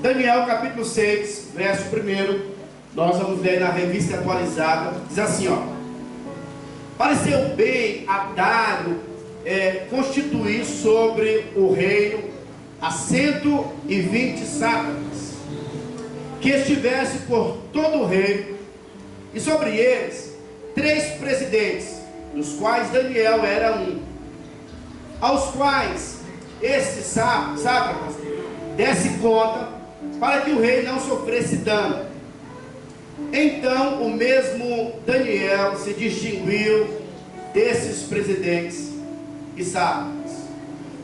Daniel capítulo 6, verso 1, nós vamos ler na revista atualizada, diz assim, ó: pareceu bem a Dário constituir sobre o reino a 120 sátrapas, que estivesse por todo o reino, e sobre eles 3 presidentes, dos quais Daniel era um, aos quais esses sátrapas desse conta, para que o rei não sofresse dano. Então o mesmo Daniel se distinguiu desses presidentes e sátrapas,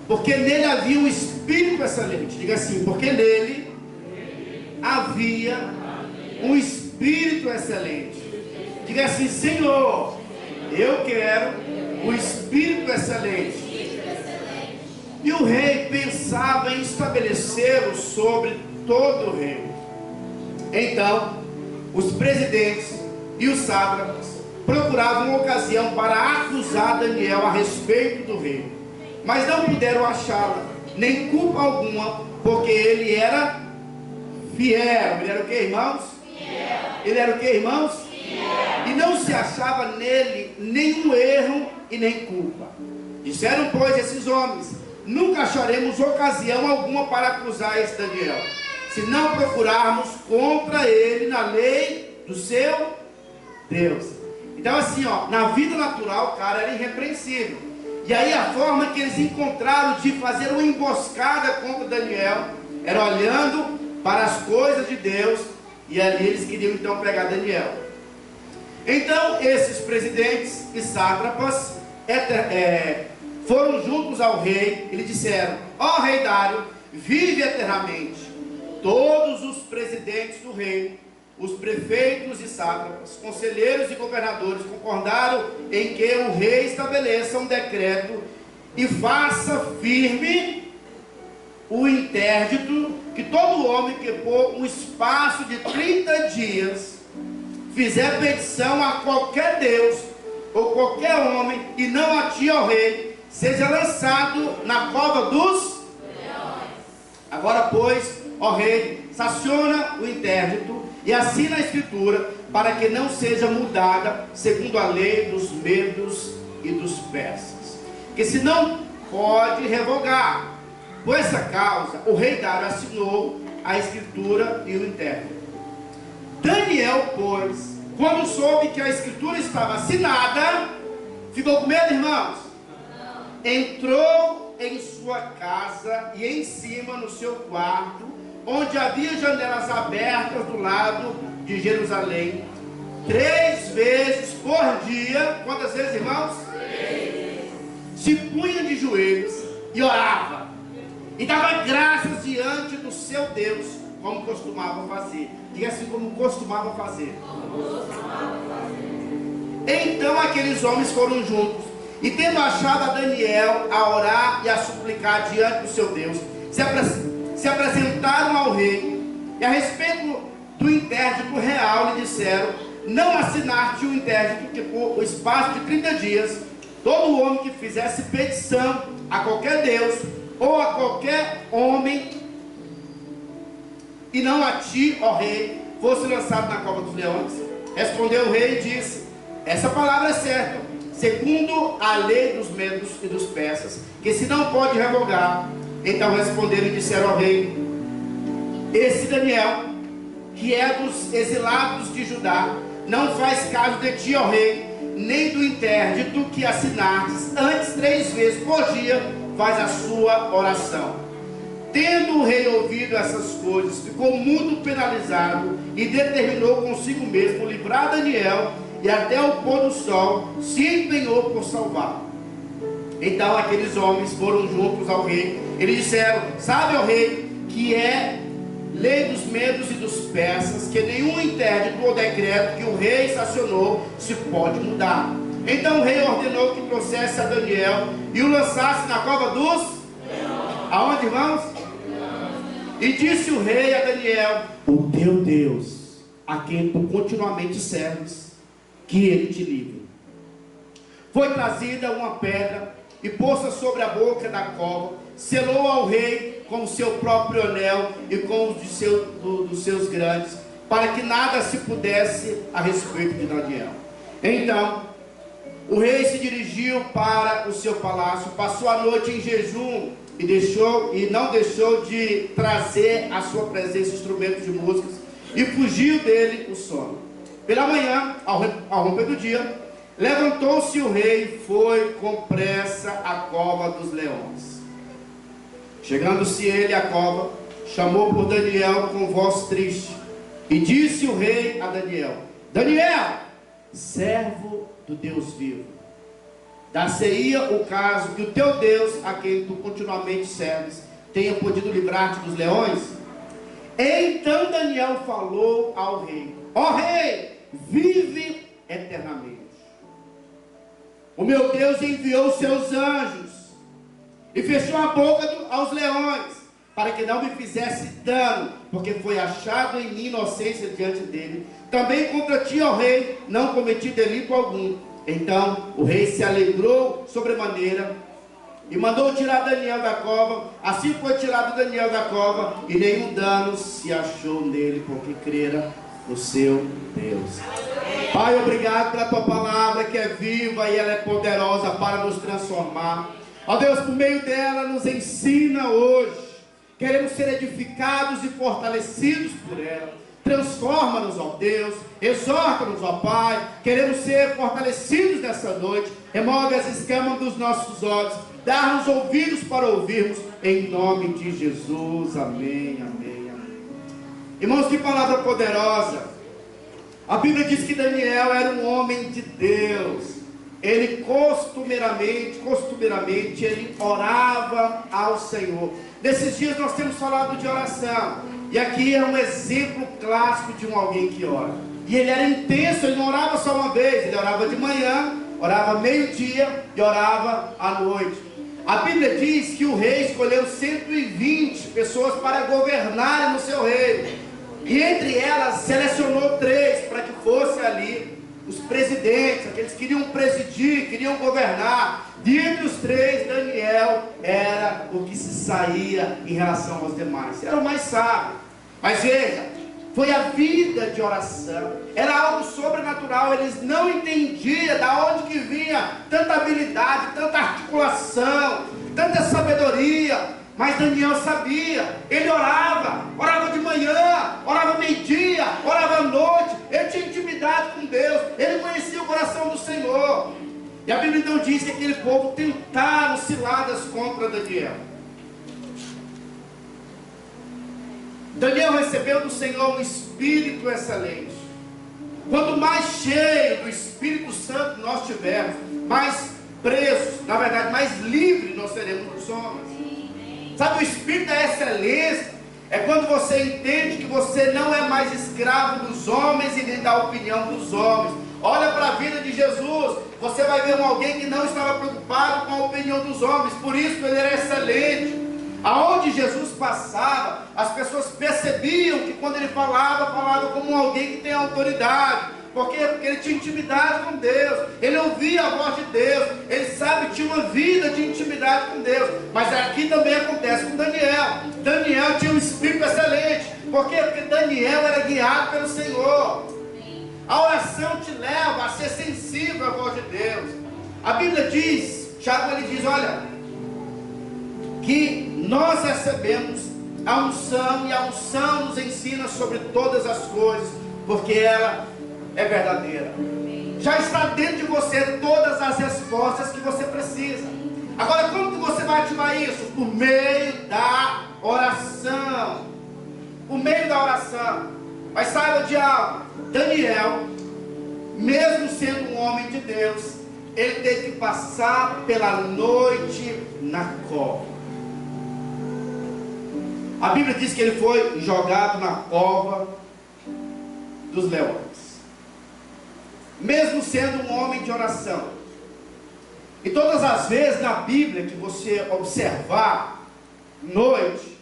porque nele havia um espírito excelente. Diga assim: porque nele havia um espírito excelente. Diga assim: Senhor, eu quero o espírito excelente. E o rei pensava em estabelecê-lo sobre todo o reino. Então os presidentes e os sátrapas procuravam uma ocasião para acusar Daniel a respeito do rei, mas não puderam achá-la, nem culpa alguma, porque ele era fiel. Ele era o que, irmãos? Fiel. Ele era o que, irmãos? Fiel. E não se achava nele nenhum erro e nem culpa. Disseram, pois, esses homens: nunca acharemos ocasião alguma para acusar esse Daniel, se não procurarmos contra ele na lei do seu Deus. Então assim, ó, na vida natural o cara era irrepreensível. E aí a forma que eles encontraram de fazer uma emboscada contra Daniel era olhando para as coisas de Deus, e ali eles queriam então pegar Daniel. Então esses presidentes e sátrapas foram juntos ao rei e lhe disseram: ó rei Dário, vive eternamente. Todos os presidentes do reino, os prefeitos e sátrapas, conselheiros e governadores concordaram em que o rei estabeleça um decreto e faça firme o interdito, que todo homem que por um espaço de 30 dias fizer petição a qualquer Deus ou qualquer homem, e não a ti, ó rei, seja lançado na cova dos leões. Agora, pois, ó rei, sanciona o interdito e assina a escritura, para que não seja mudada segundo a lei dos medos e dos persas, que se não pode revogar. Por essa causa o rei Dário assinou a escritura e o interdito. Daniel, pois, quando soube que a escritura estava assinada, ficou com medo, irmãos? Entrou em sua casa e em cima no seu quarto, onde havia janelas abertas do lado de Jerusalém, 3 vezes por dia. Quantas vezes, irmãos? 3. Se punha de joelhos e orava, e dava graças diante do seu Deus, como costumava fazer. Diga assim: como costumava fazer. Então aqueles homens foram juntos, e tendo achado a Daniel a orar e a suplicar diante do seu Deus, se apresentaram ao rei, e a respeito do interdito real lhe disseram: não assinar-te o interdito, que por o espaço de 30 dias todo homem que fizesse petição a qualquer Deus ou a qualquer homem, e não a ti, ó rei, fosse lançado na cova dos leões. Respondeu o rei e disse: essa palavra é certa, segundo a lei dos medos e dos persas, que se não pode revogar. Então responderam e disseram ao rei: esse Daniel, que é dos exilados de Judá, não faz caso de ti, ó rei, nem do interdito que assinastes. Antes 3 vezes por dia faz a sua oração. Tendo o rei ouvido essas coisas, ficou muito penalizado e determinou consigo mesmo livrar Daniel, e até o pôr do sol se empenhou por salvá-lo. Então aqueles homens foram juntos ao rei. Eles disseram: sabe, ó rei, que é lei dos medos e dos persas, que nenhum interdito ou decreto que o rei sancionou se pode mudar. Então o rei ordenou que trouxesse a Daniel e o lançasse na cova dos leões. Aonde, irmãos? E disse o rei a Daniel: o teu Deus, a quem tu continuamente serves, que ele te livre. Foi trazida uma pedra e posta sobre a boca da cova, selou ao rei com o seu próprio anel e com os dos seus grandes, para que nada se pudesse a respeito de Daniel. Então, o rei se dirigiu para o seu palácio, passou a noite em jejum e não deixou de trazer à sua presença instrumentos de músicas, e fugiu dele o sono. Pela manhã, ao romper do dia, levantou-se o rei e foi com pressa à cova dos leões. Chegando-se ele à cova, chamou por Daniel com voz triste, e disse o rei a Daniel: Daniel, servo do Deus vivo, dar-se-ia o caso que o teu Deus, a quem tu continuamente serves, tenha podido livrar-te dos leões? Então Daniel falou ao rei: ó rei, vive eternamente. O meu Deus enviou seus anjos e fechou a boca aos leões, para que não me fizesse dano, porque foi achado em mim inocência diante dele. Também contra ti, ó rei, não cometi delito algum. Então o rei se alegrou sobremaneira e mandou tirar Daniel da cova. Assim foi tirado Daniel da cova, e nenhum dano se achou nele, porque crera no seu Deus. Pai, obrigado pela tua palavra, que é viva e ela é poderosa para nos transformar. Ó Deus, por meio dela nos ensina hoje. Queremos ser edificados e fortalecidos por ela. Transforma-nos, ó Deus, exorta-nos, ó Pai. Queremos ser fortalecidos nessa noite. Remove as escamas dos nossos olhos, dá-nos ouvidos para ouvirmos, em nome de Jesus. Amém, amém, amém. Irmãos, que palavra poderosa. A Bíblia diz que Daniel era um homem de Deus. Ele costumeiramente, ele orava ao Senhor. Nesses dias nós temos falado de oração, e aqui é um exemplo clássico de alguém que ora. E ele era intenso, ele não orava só uma vez, ele orava de manhã, orava meio-dia e orava à noite. A Bíblia diz que o rei escolheu 120 pessoas para governarem no seu reino, e entre elas selecionou 3 para que fossem ali os presidentes, aqueles que queriam presidir, queriam governar. Dentre os 3, Daniel era o que se saía em relação aos demais, era o mais sábio. Mas veja, foi a vida de oração, era algo sobrenatural. Eles não entendiam de onde que vinha tanta habilidade, tanta articulação, tanta sabedoria. Mas Daniel sabia, ele orava de manhã, orava meio-dia, orava à noite, ele tinha intimidade com Deus, ele conhecia o coração do Senhor. E a Bíblia então diz que aquele povo tentaram ciladas contra Daniel. Daniel recebeu do Senhor um espírito excelente. Quanto mais cheio do Espírito Santo nós tivermos, mais presos, na verdade mais livres nós seremos dos homens. Sabe, o espírito da excelência é quando você entende que você não é mais escravo dos homens e nem da opinião dos homens. Olha para a vida de Jesus, você vai ver alguém que não estava preocupado com a opinião dos homens, por isso ele era excelente. Aonde Jesus passava, as pessoas percebiam que quando ele falava como alguém que tem autoridade. Por quê? Porque ele tinha intimidade com Deus, ele ouvia a voz de Deus, ele sabe que tinha uma vida de intimidade com Deus. Mas aqui também acontece com Daniel. Daniel tinha um espírito excelente. Por quê? Porque Daniel era guiado pelo Senhor. A oração te leva a ser sensível à voz de Deus. A Bíblia diz, Tiago ele diz, olha, que nós recebemos a unção, e a unção nos ensina sobre todas as coisas, porque ela é verdadeira. Já está dentro de você todas as respostas que você precisa. Agora, como que você vai ativar isso? Por meio da oração. Por meio da oração. Mas saiba de algo, Daniel, mesmo sendo um homem de Deus, ele teve que passar pela noite na cova. A Bíblia diz que ele foi jogado na cova dos leões. Mesmo sendo um homem de oração. E todas as vezes na Bíblia que você observar, noite,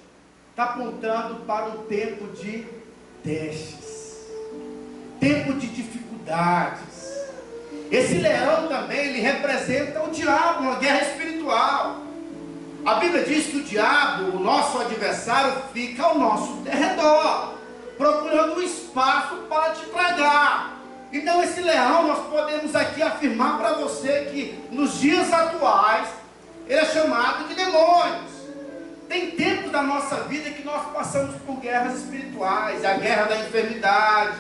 está apontando para um tempo de testes, tempo de dificuldades. Esse leão também, ele representa o diabo, uma guerra espiritual. A Bíblia diz que o diabo, o nosso adversário, fica ao nosso derredor, procurando um espaço para te tragar. Então esse leão, nós podemos aqui afirmar para você que nos dias atuais, ele é chamado de demônios. Tem tempos da nossa vida que nós passamos por guerras espirituais, é a guerra da enfermidade,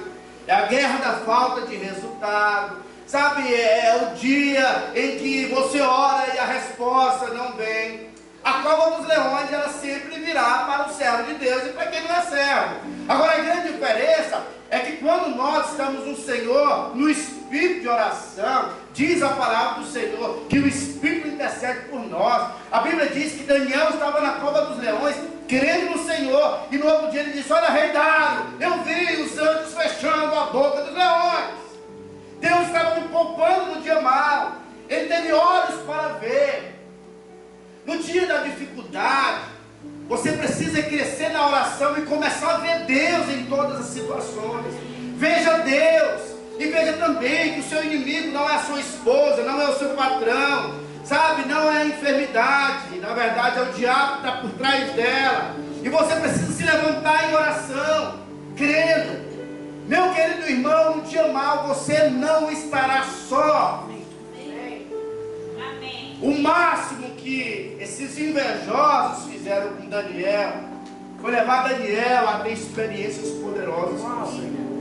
é a guerra da falta de resultado, sabe, é o dia em que você ora e a resposta não vem. A cova dos leões, ela sempre virá para o servo de Deus e para quem não é servo. Agora, a grande diferença é que quando nós estamos no Senhor, no espírito de oração, diz a palavra do Senhor, que o Espírito intercede por nós. A Bíblia diz que Daniel estava na cova dos leões, crendo no Senhor, e no outro dia ele disse: olha, rei Dário, eu vi os anjos fechando a boca dos leões. Deus estava me poupando no dia mau, ele teve olhos para ver. No dia da dificuldade, você precisa crescer na oração e começar a ver Deus em todas as situações. Veja Deus, e veja também que o seu inimigo não é a sua esposa, não é o seu patrão, sabe, não é a enfermidade, na verdade é o diabo que está por trás dela. E você precisa se levantar em oração, crendo. Meu querido irmão, no dia mau você não estará só. O máximo que esses invejosos fizeram com Daniel foi levar Daniel a ter experiências poderosas com o Senhor.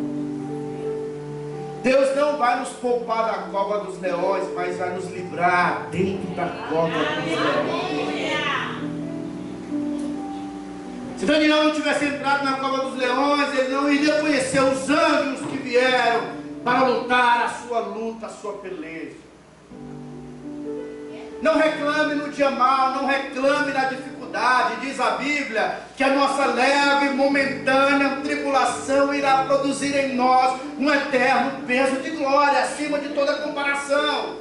Deus não vai nos poupar da cova dos leões, mas vai nos livrar dentro da cova dos leões. Se Daniel não tivesse entrado na cova dos leões, ele não iria conhecer os anjos que vieram para lutar a sua luta, a sua peleja. Não reclame no dia mau, não reclame na dificuldade. Diz a Bíblia que a nossa leve e momentânea tribulação irá produzir em nós um eterno peso de glória, acima de toda comparação.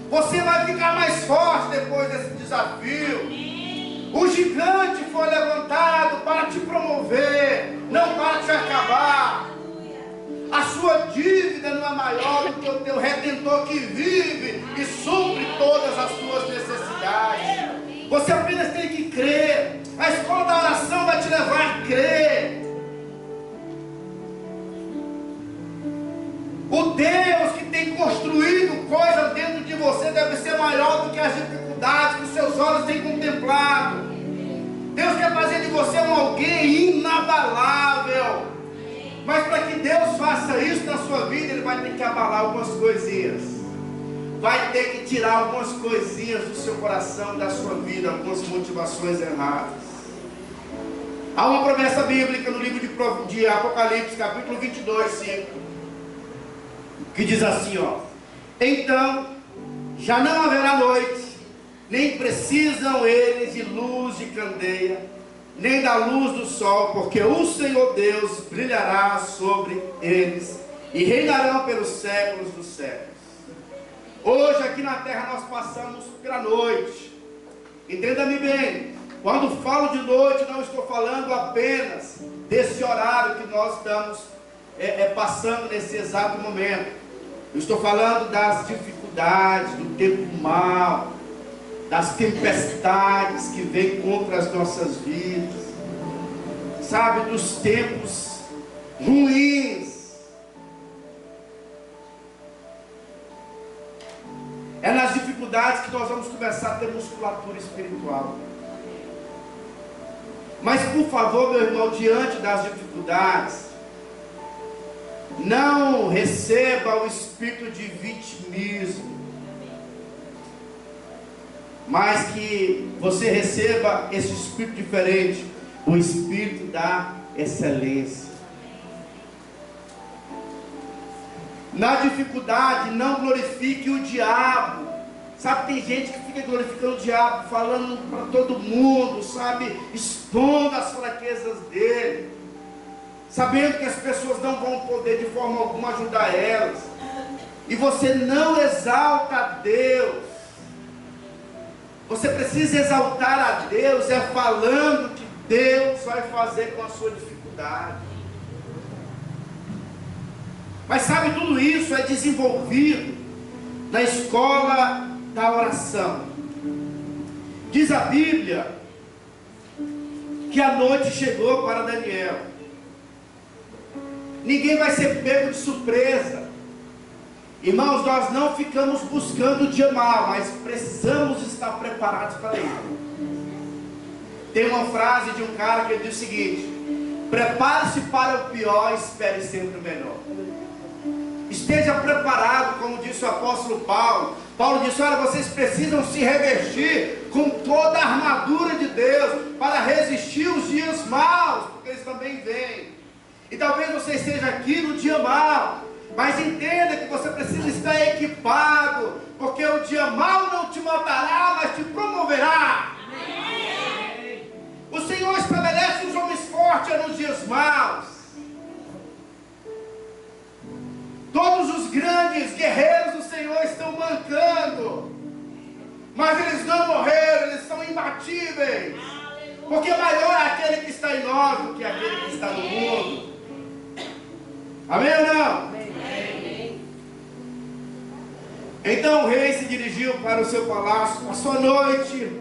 Você vai ficar mais forte depois desse desafio. O gigante foi levantado para te promover, não para te acabar. A sua dívida não é maior do que o teu Redentor que vive e supre todas as suas necessidades. Você apenas tem que crer. A escola da oração vai te levar a crer. O Deus que tem construído coisas dentro de você deve ser maior do que as dificuldades que os seus olhos têm contemplado. Deus quer fazer de você um alguém inabalável. Mas para que Deus faça isso na sua vida, Ele vai ter que abalar algumas coisinhas. Vai ter que tirar algumas coisinhas do seu coração, da sua vida, algumas motivações erradas. Há uma promessa bíblica no livro de Apocalipse, capítulo 22, 5, que diz assim, ó: então já não haverá noite, nem precisam eles de luz de candeia, nem da luz do sol, porque o Senhor Deus brilhará sobre eles, e reinarão pelos séculos dos séculos. Hoje aqui na terra nós passamos pela noite. Entenda-me bem, quando falo de noite, não estou falando apenas desse horário que nós estamos passando nesse exato momento. Eu estou falando das dificuldades, do tempo mau, das tempestades que vêm contra as nossas vidas, sabe, dos tempos ruins. É nas dificuldades que nós vamos começar a ter musculatura espiritual. Mas por favor, meu irmão, diante das dificuldades, não receba o espírito de vitimismo, mas que você receba esse espírito diferente, o espírito da excelência. Na dificuldade, não glorifique o diabo. Sabe, tem gente que fica glorificando o diabo, falando para todo mundo, sabe, expondo as fraquezas dele, sabendo que as pessoas não vão poder de forma alguma ajudar elas, e você não exalta a Deus. Você precisa exaltar a Deus, falando que Deus vai fazer com a sua dificuldade. Mas sabe, tudo isso é desenvolvido na escola da oração. Diz a Bíblia que a noite chegou para Daniel. Ninguém vai ser pego de surpresa. Irmãos, nós não ficamos buscando o dia mau, mas precisamos estar preparados para ele. Tem uma frase de um cara que diz o seguinte: prepare-se para o pior, espere sempre o melhor. Esteja preparado, como disse o apóstolo Paulo. Paulo disse: olha, vocês precisam se revestir com toda a armadura de Deus para resistir os dias maus, porque eles também vêm. E talvez você esteja aqui no dia mau, mas entenda que você precisa estar equipado, porque o dia mau não te matará, mas te promoverá. Amém. O Senhor estabelece os homens fortes nos dias maus. Todos os grandes guerreiros do Senhor estão mancando, mas eles não morreram, eles são imbatíveis, porque maior é aquele que está em nós do que aquele que está no mundo. Amém ou não? Amém. Então o rei se dirigiu para o seu palácio, passou a noite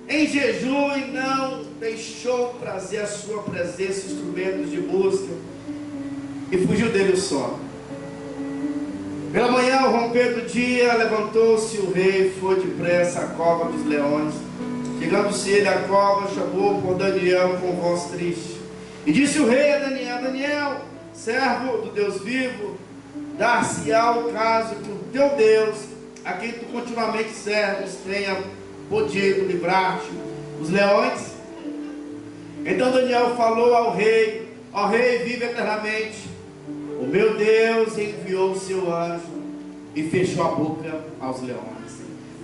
em jejum e não deixou trazer à sua presença instrumentos de música, e fugiu dele o sono. Pela manhã, ao romper do dia, levantou-se o rei e foi depressa à cova dos leões. Chegando-se ele à cova, chamou por Daniel com voz triste. E disse o rei a Daniel: Daniel, servo do Deus vivo, dar-se-á o caso que o teu Deus, a quem tu continuamente serves, tenha podido livrar-te dos leões. Então Daniel falou ao rei: ó rei, vive eternamente. O meu Deus enviou o seu anjo e fechou a boca aos leões,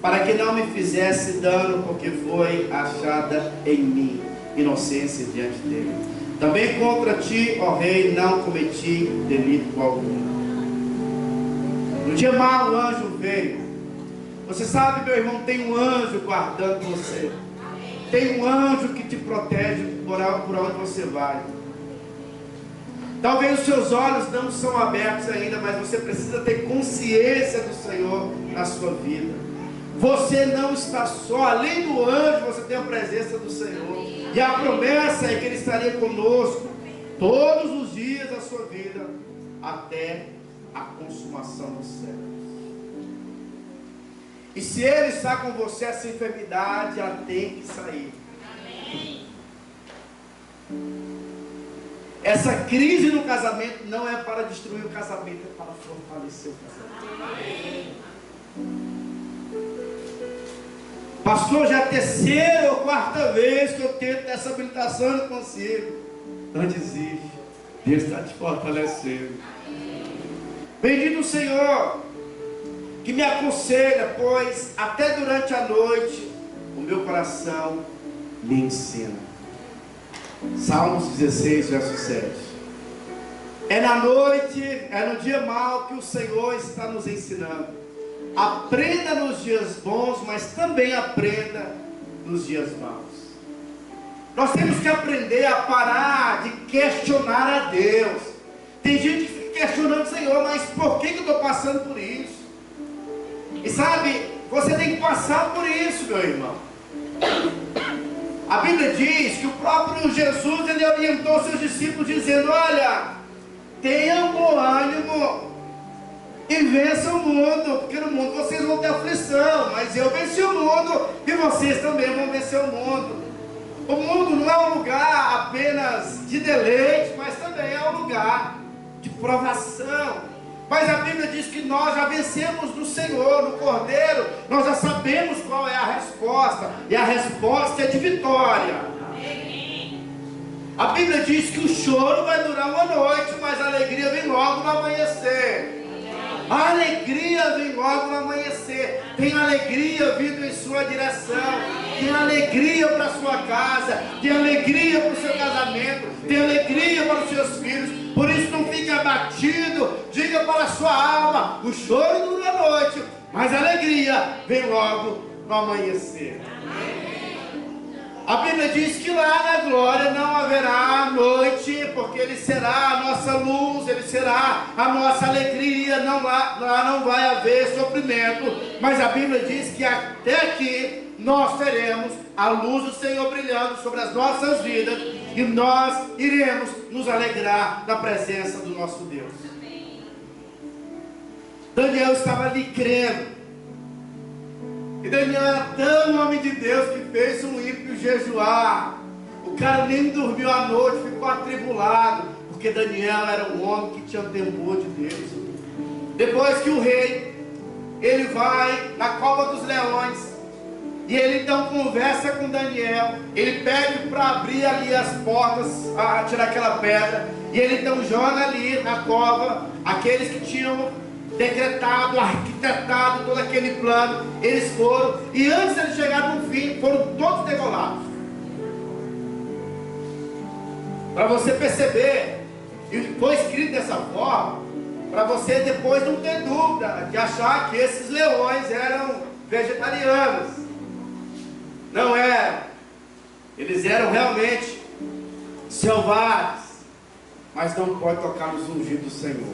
para que não me fizesse dano, porque foi achada em mim inocência diante dele. Também contra ti, ó rei, não cometi delito algum. No dia mau o anjo veio. Você sabe, meu irmão, tem um anjo guardando você. Tem um anjo que te protege por onde você vai. Talvez os seus olhos não são abertos ainda, mas você precisa ter consciência do Senhor na sua vida. Você não está só. Além do anjo, você tem a presença do Senhor. E a promessa é que Ele estaria conosco todos os dias da sua vida, até a consumação dos séculos. E se Ele está com você, essa enfermidade, ela tem que sair. Amém. Essa crise no casamento não é para destruir o casamento, é para fortalecer o casamento. Amém. Pastor, já é a terceira ou quarta vez que eu tento essa habilitação e não consigo. Não desiste. Deus está te fortalecendo. Bendito o Senhor que me aconselha, pois até durante a noite o meu coração me ensina. Salmos 16, verso 7. É na noite, é no dia mau que o Senhor está nos ensinando. Aprenda nos dias bons, mas também aprenda nos dias maus. Nós temos que aprender a parar de questionar a Deus. Tem gente que fica questionando o Senhor, mas por que eu estou passando por isso? E sabe, você tem que passar por isso, meu irmão. A Bíblia diz que o próprio Jesus, ele orientou seus discípulos dizendo: olha, tenham bom ânimo e vençam o mundo, porque no mundo vocês vão ter aflição, mas eu venci o mundo e vocês também vão vencer o mundo. O mundo não é um lugar apenas de deleite, mas também é um lugar de provação. Mas a Bíblia diz que nós já vencemos no Senhor, no Cordeiro. Nós já sabemos qual é a resposta. E a resposta é de vitória. A Bíblia diz que o choro vai durar uma noite, mas a alegria vem logo no amanhecer. A alegria vem logo no amanhecer. Tem alegria vindo em sua direção. Tem alegria para a sua casa. Tem alegria para o seu casamento. Tem alegria para os seus filhos. Por isso não fique abatido. Diga para a sua alma: o choro dura a noite, mas a alegria vem logo no amanhecer. A Bíblia diz que lá na glória não haverá noite, porque Ele será a nossa luz, Ele será a nossa alegria. Lá não vai haver sofrimento. Mas a Bíblia diz que até aqui nós teremos a luz do Senhor brilhando sobre as nossas vidas e nós iremos nos alegrar na presença do nosso Deus. Daniel estava ali crendo. E Daniel era tão homem de Deus que fez um ímpio jejuar. O cara nem dormiu à noite, ficou atribulado, porque Daniel era um homem que tinha temor de Deus. Depois que o rei, ele vai na cova dos leões, e ele então conversa com Daniel, ele pede para abrir ali as portas, tirar aquela pedra, e ele então joga ali na cova, aqueles que tinham decretado, arquitetado todo aquele plano, eles foram, e antes de eles chegarem no fim, foram todos degolados. Para você perceber, e foi escrito dessa forma, para você depois não ter dúvida de achar que esses leões eram vegetarianos. Não eram. Eles eram realmente selvagens. Mas não pode tocar nos ungidos do Senhor.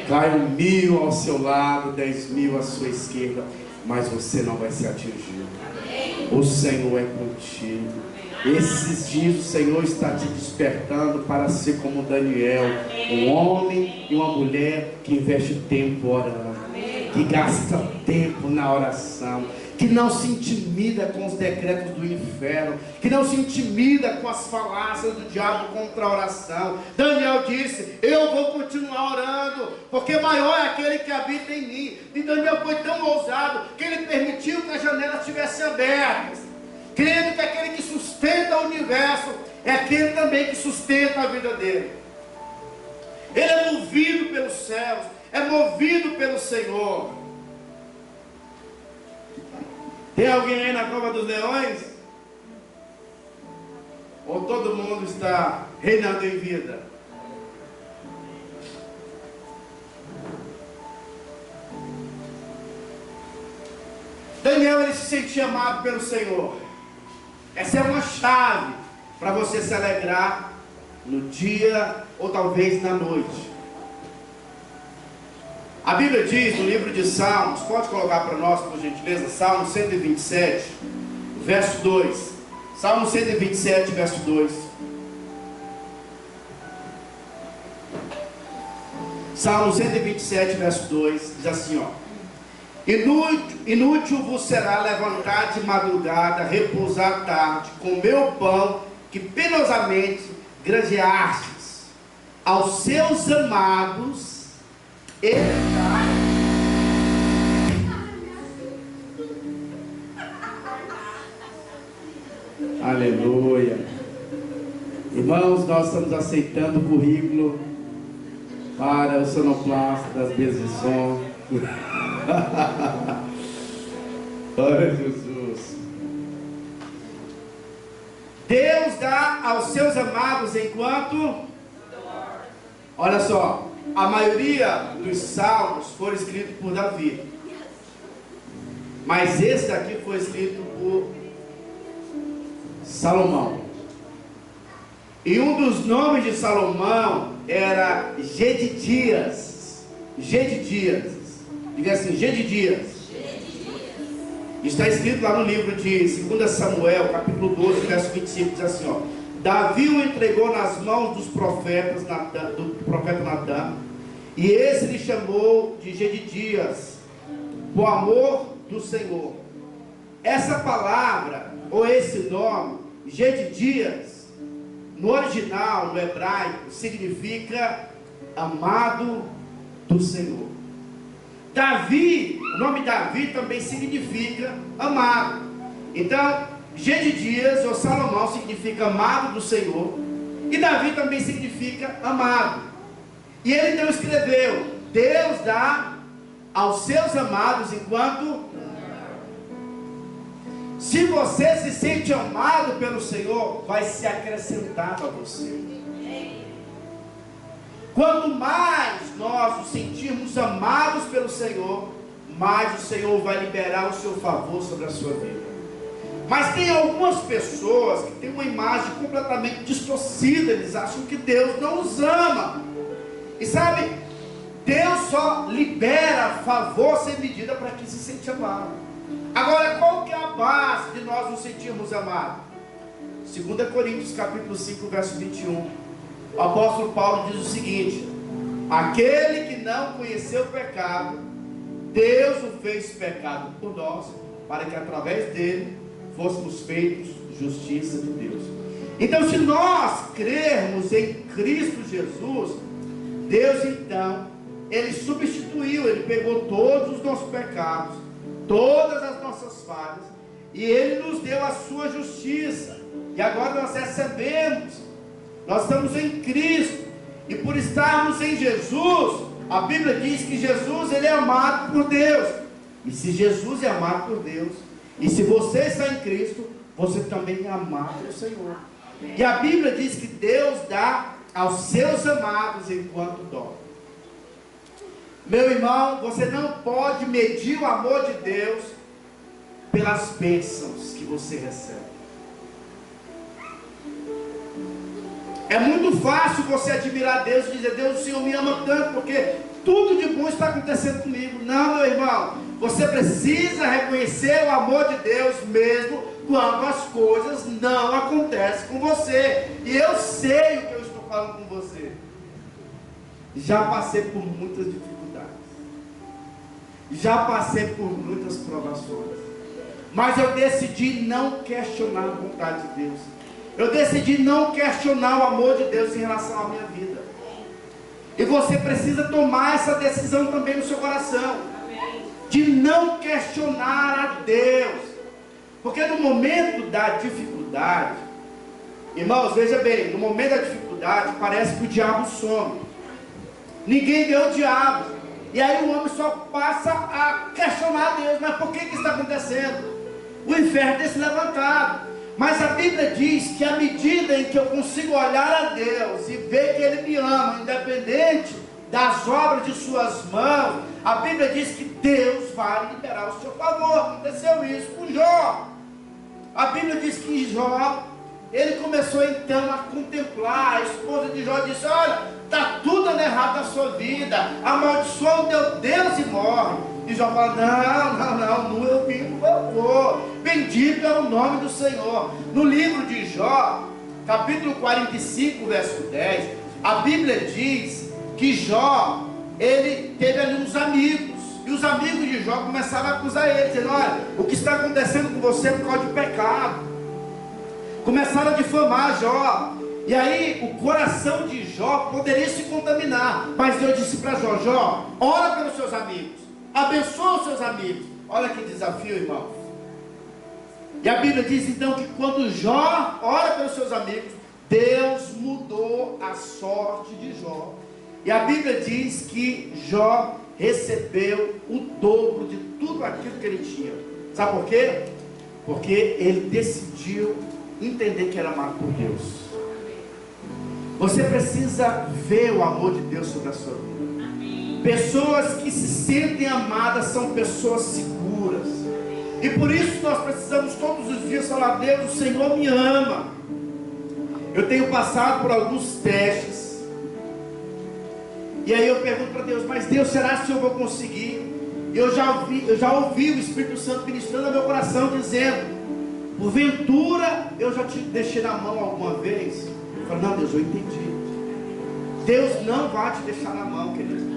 Cai 1.000 ao seu lado, 10.000 à sua esquerda, mas você não vai ser atingido. O Senhor é contigo. Esses dias o Senhor está te despertando para ser como Daniel, um homem e uma mulher que investe tempo orando, que gasta tempo na oração, que não se intimida com os decretos do inferno, que não se intimida com as falácias do diabo contra a oração. Daniel disse: eu vou continuar orando, porque maior é aquele que habita em mim. E Daniel foi tão ousado que ele permitiu que as janelas estivessem abertas, crendo que aquele que sustenta o universo é aquele também que sustenta a vida dele. Ele é movido pelos céus, é movido pelo Senhor. Tem alguém aí na cova dos leões? Ou todo mundo está reinando em vida? Daniel, ele se sentia amado pelo Senhor. Essa é uma chave para você se alegrar no dia ou talvez na noite. A Bíblia diz no livro de Salmos, pode colocar para nós por gentileza, Salmo 127, verso 2. Salmo 127, verso 2. Salmo 127, verso 2, diz assim, ó: inútil vos será levantar de madrugada, repousar à tarde, com meu pão que penosamente granjeastes. Aos seus amados ele dá. Aleluia. Irmãos, nós estamos aceitando o currículo para o sonoplasta das mesas de som. Glória a Jesus. Deus dá aos seus amados enquanto... Olha só, a maioria dos salmos foram escritos por Davi, mas esse daqui foi escrito por Salomão. E um dos nomes de Salomão era Gedidias. Gedidias. Diga assim, Gedidias. Está escrito lá no livro de 2 Samuel, capítulo 12, verso 25, diz assim, ó: Davi o entregou nas mãos dos profetas, do profeta Natã, e esse lhe chamou de Gedidias, por amor do Senhor. Essa palavra, ou esse nome, Gedidias, no original, no hebraico, significa amado do Senhor. Davi, o nome Davi também significa amado. Então, Gedidias ou Salomão significa amado do Senhor, e Davi também significa amado. E ele então escreveu: Deus dá aos seus amados enquanto... Se você se sente amado pelo Senhor, vai ser acrescentado a você. Quanto mais nós nos sentirmos amados pelo Senhor, mais o Senhor vai liberar o seu favor sobre a sua vida. Mas tem algumas pessoas que têm uma imagem completamente distorcida. Eles acham que Deus não os ama. E sabe, Deus só libera favor sem medida para quem se sente amado. Agora, qual que é a base de nós nos sentirmos amados? 2 Coríntios capítulo 5, verso 21. O apóstolo Paulo diz o seguinte: aquele que não conheceu o pecado, Deus o fez pecado por nós, para que através dele fôssemos feitos justiça de Deus. Então, se nós crermos em Cristo Jesus, Deus então, Ele substituiu, Ele pegou todos os nossos pecados, todas as nossas falhas, e Ele nos deu a sua justiça. E agora nós recebemos, nós estamos em Cristo, e por estarmos em Jesus, a Bíblia diz que Jesus, Ele é amado por Deus. E se Jesus é amado por Deus, e se você está em Cristo, você também é amado pelo Senhor. E a Bíblia diz que Deus dá aos seus amados enquanto dorme. Meu irmão, você não pode medir o amor de Deus pelas bênçãos que você recebe. É muito fácil você admirar Deus e dizer: Deus, o Senhor me ama tanto, porque tudo de bom está acontecendo comigo. Não, meu irmão, você precisa reconhecer o amor de Deus mesmo quando as coisas não acontecem com você. E eu sei o que eu estou falando com você. Já passei por muitas dificuldades, já passei por muitas provações, mas eu decidi não questionar a vontade de Deus. Eu decidi não questionar o amor de Deus em relação à minha vida. E você precisa tomar essa decisão também no seu coração, de não questionar a Deus. Porque no momento da dificuldade, irmãos, veja bem, no momento da dificuldade parece que o diabo some. Ninguém vê o diabo. E aí o homem só passa a questionar a Deus: mas por que está acontecendo? O inferno tem se levantado. Mas a Bíblia diz que à medida em que eu consigo olhar a Deus e ver que Ele me ama, independente das obras de suas mãos, a Bíblia diz que Deus vai liberar o seu favor. Aconteceu isso com Jó. A Bíblia diz que Jó, ele começou então a contemplar. A esposa de Jó disse: olha, está tudo errado na sua vida, amaldiçoa o teu Deus e morre. E Jó fala: não, eu vivo, eu vou. Bendito é o nome do Senhor. No livro de Jó, capítulo 45, verso 10, a Bíblia diz que Jó, ele teve ali uns amigos, e os amigos de Jó começaram a acusar ele, dizendo: olha, o que está acontecendo com você é por causa de pecado. Começaram a difamar Jó. E aí o coração de Jó poderia se contaminar, mas Deus disse para Jó: Jó, ora pelos seus amigos, abençoa os seus amigos. Olha que desafio, irmão. E a Bíblia diz então que quando Jó ora pelos seus amigos, Deus mudou a sorte de Jó. E a Bíblia diz que Jó recebeu o dobro de tudo aquilo que ele tinha. Sabe por quê? Porque ele decidiu entender que era amado por Deus. Você precisa ver o amor de Deus sobre a sua vida. Pessoas que se sentem amadas são pessoas seguras. E por isso nós precisamos todos os dias falar: Deus, o Senhor me ama. Eu tenho passado por alguns testes, e aí eu pergunto para Deus: mas Deus, será que eu vou conseguir? Eu já ouvi o Espírito Santo ministrando ao meu coração, dizendo: porventura eu já te deixei na mão alguma vez? Eu falo: não, Deus, eu entendi. Deus não vai te deixar na mão, querido.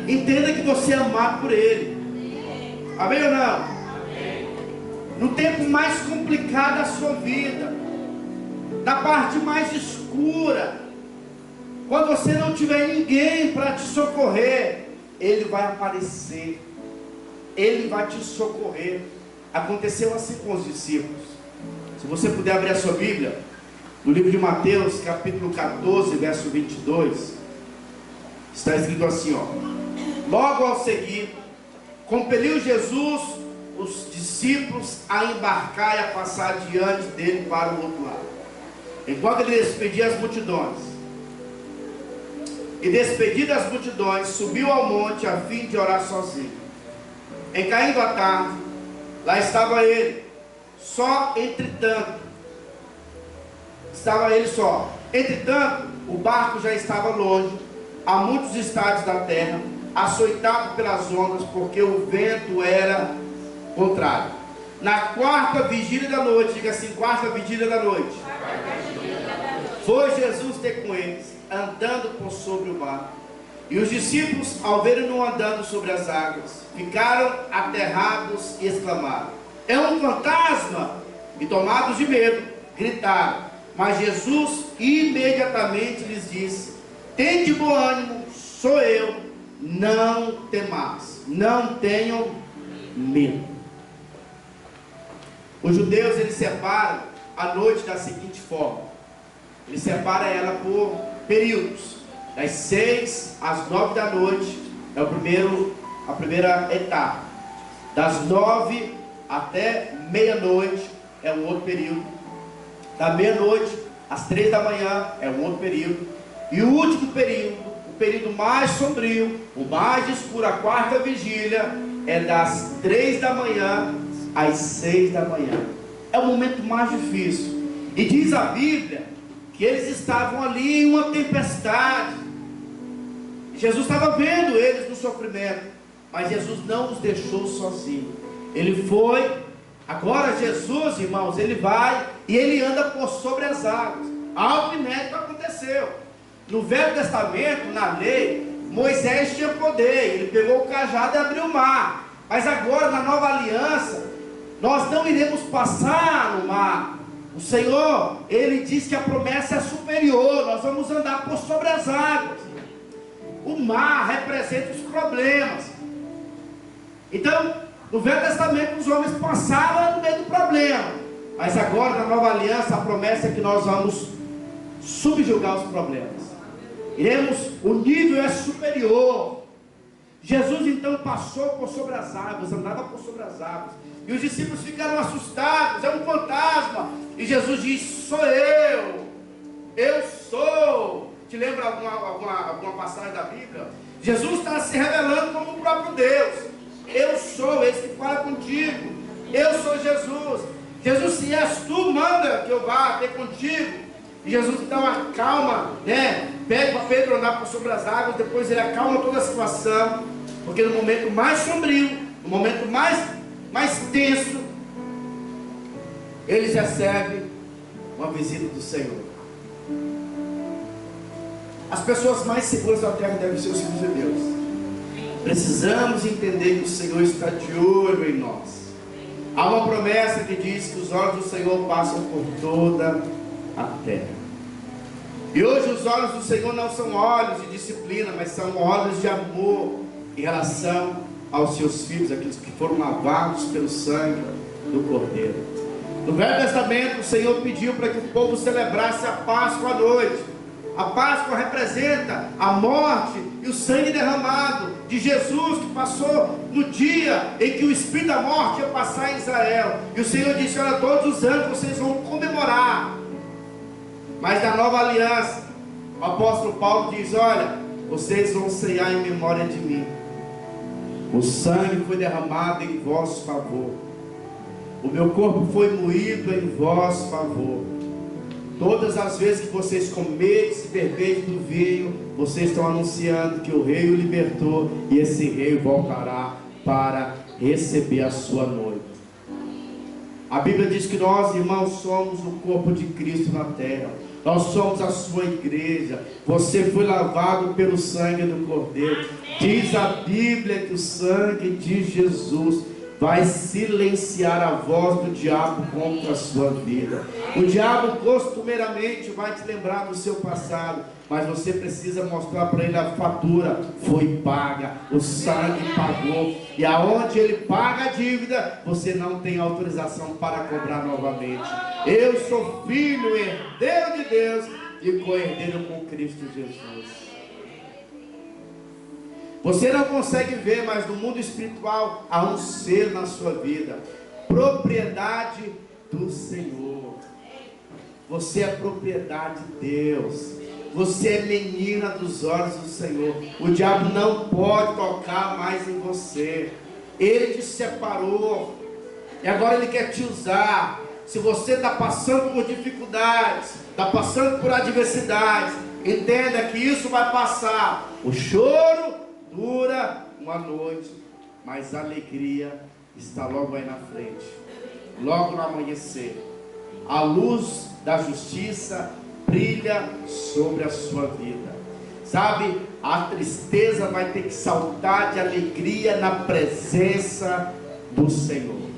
Entenda que você é amado por Ele. Amém ou não? No tempo mais complicado da sua vida, na parte mais escura, quando você não tiver ninguém para te socorrer, Ele vai aparecer, Ele vai te socorrer. Aconteceu assim com os discípulos. Se você puder abrir a sua Bíblia, no livro de Mateus, capítulo 14, verso 22, está escrito assim, ó: logo ao seguir, compeliu Jesus os discípulos a embarcar e a passar diante dele para o outro lado, enquanto ele despedia as multidões. E despedidas as multidões, subiu ao monte a fim de orar sozinho. Em caindo a tarde, lá estava ele, só. Entretanto, o barco já estava longe, a muitos estádios da terra, açoitado pelas ondas, porque o vento era contrário. na quarta vigília da noite, diga assim, quarta vigília da noite, foi Jesus ter com eles, andando por sobre o mar. E os discípulos, ao verem-no andando sobre as águas, ficaram aterrados e exclamaram: é um fantasma! E tomados de medo, gritaram. Mas Jesus imediatamente lhes disse: tende bom ânimo, sou eu, não temais, não tenham medo. Os judeus, eles separam a noite da seguinte forma: eles separam ela por períodos, das 6 às 9 da noite é a primeira etapa, das 9 até meia-noite é um outro período, da meia-noite às 3 da manhã é um outro período, e o último período, o período mais sombrio, o mais escuro, a quarta vigília, é das 3 da manhã às 6 da manhã. É o momento mais difícil. E diz a Bíblia que eles estavam ali em uma tempestade. Jesus estava vendo eles no sofrimento, mas Jesus não os deixou sozinhos. Ele foi. Agora Jesus, irmãos, ele vai e ele anda por sobre as águas. Algo inédito aconteceu. No Velho Testamento, na lei, Moisés tinha poder, ele pegou o cajado e abriu o mar. Mas agora, na nova aliança, nós não iremos passar no mar. O Senhor, ele diz que a promessa é superior, nós vamos andar por sobre as águas. O mar representa os problemas. Então, no Velho Testamento, os homens passavam no meio do problema. Mas agora, na nova aliança, a promessa é que nós vamos subjugar os problemas. O nível é superior. Jesus então passou por sobre as águas, andava por sobre as águas. E os discípulos ficaram assustados, é um fantasma. E Jesus diz: sou eu sou. Te lembra alguma passagem da Bíblia? Jesus está se revelando como o próprio Deus. Eu sou esse que fala contigo. Eu sou Jesus. Jesus, se és tu, manda que eu vá ter contigo. E Jesus então acalma, pede para Pedro andar por sobre as águas. Depois ele acalma toda a situação, porque no momento mais sombrio, no momento mais tenso, eles recebem uma visita do Senhor. As pessoas mais seguras da terra devem ser os filhos de Deus. Precisamos entender que o Senhor está de olho em nós. Há uma promessa que diz que os olhos do Senhor passam por toda a terra. E hoje os olhos do Senhor não são olhos de disciplina, mas são olhos de amor em relação aos seus filhos, aqueles que foram lavados pelo sangue do Cordeiro. No Velho Testamento, o Senhor pediu para que o povo celebrasse a Páscoa à noite. A Páscoa representa a morte e o sangue derramado de Jesus, que passou no dia em que o espírito da morte ia passar em Israel. E o Senhor disse: olha, todos os anos vocês vão comemorar. Mas na nova aliança, o apóstolo Paulo diz: olha, vocês vão ceiar em memória de mim. O sangue foi derramado em vosso favor, o meu corpo foi moído em vosso favor. Todas as vezes que vocês comerem e beberem do vinho, vocês estão anunciando que o rei o libertou, e esse rei voltará para receber a sua noiva. A Bíblia diz que nós, irmãos, somos o corpo de Cristo na terra. Nós somos a sua igreja. Você foi lavado pelo sangue do Cordeiro. Diz a Bíblia que o sangue de Jesus vai silenciar a voz do diabo contra a sua vida. O diabo costumeiramente vai te lembrar do seu passado, mas você precisa mostrar para ele: a fatura foi paga, o sangue pagou, e aonde ele paga a dívida, você não tem autorização para cobrar novamente. Eu sou filho, herdeiro de Deus e co-herdeiro com Cristo Jesus. Você não consegue ver, mas no mundo espiritual há um ser na sua vida, propriedade do Senhor. Você é propriedade de Deus. Você é menina dos olhos do Senhor. O diabo não pode tocar mais em você. Ele te separou e agora ele quer te usar. Se você está passando por dificuldades, está passando por adversidades, entenda que isso vai passar. O choro dura uma noite, mas a alegria está logo aí na frente. logo no amanhecer, a luz da justiça brilha sobre a sua vida. Sabe, a tristeza vai ter que saltar de alegria na presença do Senhor.